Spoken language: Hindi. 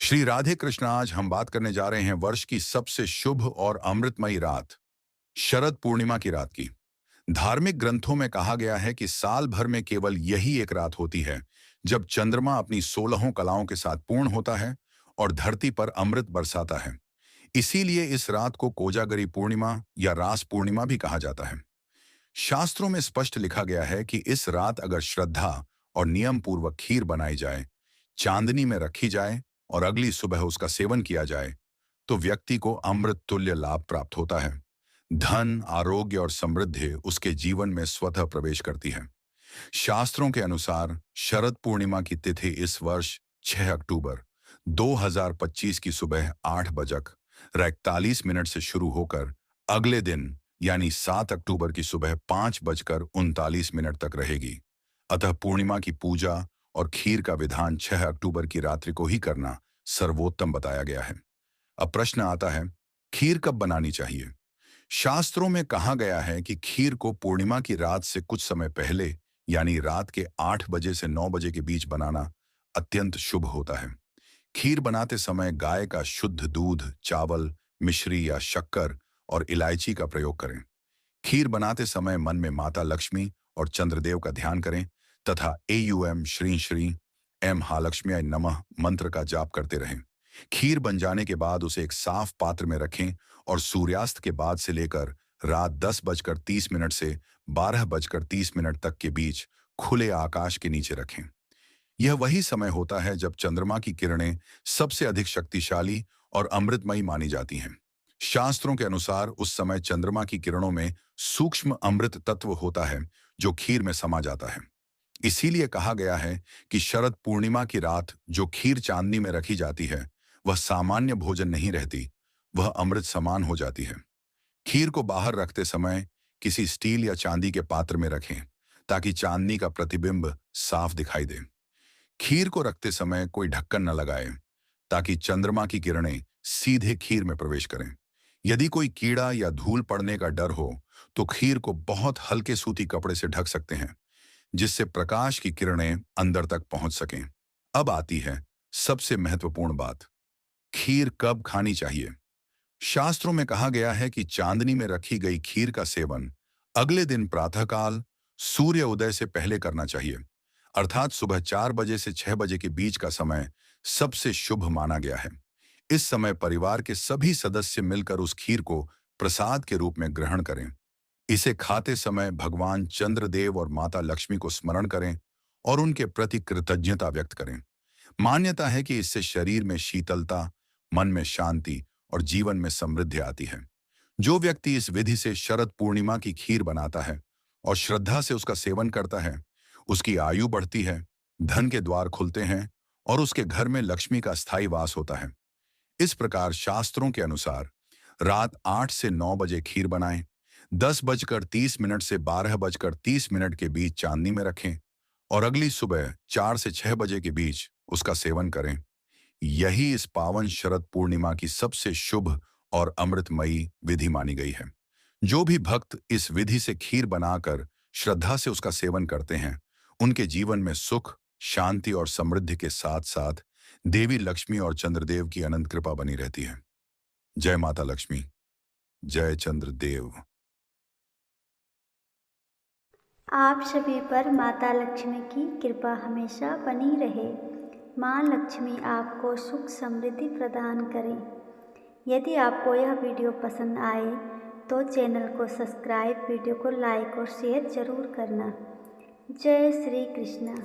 श्री राधे कृष्ण। आज हम बात करने जा रहे हैं वर्ष की सबसे शुभ और अमृतमयी रात, शरद पूर्णिमा की रात की। धार्मिक ग्रंथों में कहा गया है कि साल भर में केवल यही एक रात होती है जब चंद्रमा अपनी 16 कलाओं के साथ पूर्ण होता है और धरती पर अमृत बरसाता है। इसीलिए इस रात को कोजागरी पूर्णिमा या रास पूर्णिमा भी कहा जाता है। शास्त्रों में स्पष्ट लिखा गया है कि इस रात अगर श्रद्धा और नियम पूर्वक खीर बनाई जाए, चांदनी में रखी जाए और अगली सुबह उसका सेवन किया जाए, तो व्यक्ति को अमृत तुल्य लाभ प्राप्त होता है। धन, आरोग्य और समृद्धि उसके जीवन में स्वतः प्रवेश करती है। शास्त्रों के अनुसार शरद पूर्णिमा की तिथि इस वर्ष 6 अक्टूबर 2025 की सुबह 8 बजकर 41 मिनट से शुरू होकर अगले दिन यानी 7 अक्टूबर की सुबह 5 बजकर 39 मिनट तक रहेगी। अतः पूर्णिमा की पूजा और खीर का विधान 6 अक्टूबर की रात्रि को ही करना सर्वोत्तम बताया गया है। अब प्रश्न आता है, खीर कब बनानी चाहिए? शास्त्रों में कहा गया है कि खीर को पूर्णिमा की रात से कुछ समय पहले यानी रात के 8 बजे से 9 बजे के बीच बनाना अत्यंत शुभ होता है। खीर बनाते समय गाय का शुद्ध दूध, चावल, मिश्री या शक्कर और इलायची का प्रयोग करें। खीर बनाते समय मन में माता लक्ष्मी और चंद्रदेव का ध्यान करें तथा एयूएम श्री श्री एम महालक्ष्मी नमः मंत्र का जाप करते रहें। खीर बन जाने के बाद उसे एक साफ पात्र में रखें और सूर्यास्त के बाद से लेकर रात 10 बजकर 30 मिनट से 12 बजकर 30 मिनट तक के बीच खुले आकाश के नीचे रखें। यह वही समय होता है जब चंद्रमा की किरणें सबसे अधिक शक्तिशाली और अमृतमयी मानी जाती हैं। शास्त्रों के अनुसार उस समय चंद्रमा की किरणों में सूक्ष्म अमृत तत्व होता है जो खीर में समा जाता है। इसीलिए कहा गया है कि शरद पूर्णिमा की रात जो खीर चांदनी में रखी जाती है वह सामान्य भोजन नहीं रहती, वह अमृत समान हो जाती है। खीर को बाहर रखते समय किसी स्टील या चांदी के पात्र में रखें ताकि चांदनी का प्रतिबिंब साफ दिखाई दे। खीर को रखते समय कोई ढक्कन न लगाए ताकि चंद्रमा की किरणें सीधे खीर में प्रवेश करें। यदि कोई कीड़ा या धूल पड़ने का डर हो तो खीर को बहुत हल्के सूती कपड़े से ढक सकते हैं जिससे प्रकाश की किरणें अंदर तक पहुंच सकें। अब आती है सबसे महत्वपूर्ण बात, खीर कब खानी चाहिए? शास्त्रों में कहा गया है कि चांदनी में रखी गई खीर का सेवन अगले दिन प्रातःकाल सूर्य उदय से पहले करना चाहिए, अर्थात सुबह 4 बजे से 6 बजे के बीच का समय सबसे शुभ माना गया है। इस समय परिवार के सभी सदस्य मिलकर उस खीर को प्रसाद के रूप में ग्रहण करें। इसे खाते समय भगवान चंद्रदेव और माता लक्ष्मी को स्मरण करें और उनके प्रति कृतज्ञता व्यक्त करें। मान्यता है कि इससे शरीर में शीतलता, मन में शांति और जीवन में समृद्धि आती है। जो व्यक्ति इस विधि से शरद पूर्णिमा की खीर बनाता है और श्रद्धा से उसका सेवन करता है, उसकी आयु बढ़ती है, धन के द्वार खुलते हैं और उसके घर में लक्ष्मी का स्थायी वास होता है। इस प्रकार शास्त्रों के अनुसार रात 8 से 9 बजे खीर बनाएं, 10 बजकर 30 मिनट से 12 बजकर 30 मिनट के बीच चांदनी में रखें और अगली सुबह 4 से 6 बजे के बीच उसका सेवन करें। यही इस पावन शरद पूर्णिमा की सबसे शुभ और अमृतमयी विधि मानी गई है। जो भी भक्त इस विधि से खीर बनाकर श्रद्धा से उसका सेवन करते हैं, उनके जीवन में सुख, शांति और समृद्धि के साथ साथ देवी लक्ष्मी और चंद्रदेव की अनंत कृपा बनी रहती है। जय माता लक्ष्मी, जय चंद्रदेव। आप सभी पर माता लक्ष्मी की कृपा हमेशा बनी रहे। माँ लक्ष्मी आपको सुख समृद्धि प्रदान करें। यदि आपको यह वीडियो पसंद आए तो चैनल को सब्सक्राइब, वीडियो को लाइक और शेयर जरूर करना। जय श्री कृष्ण।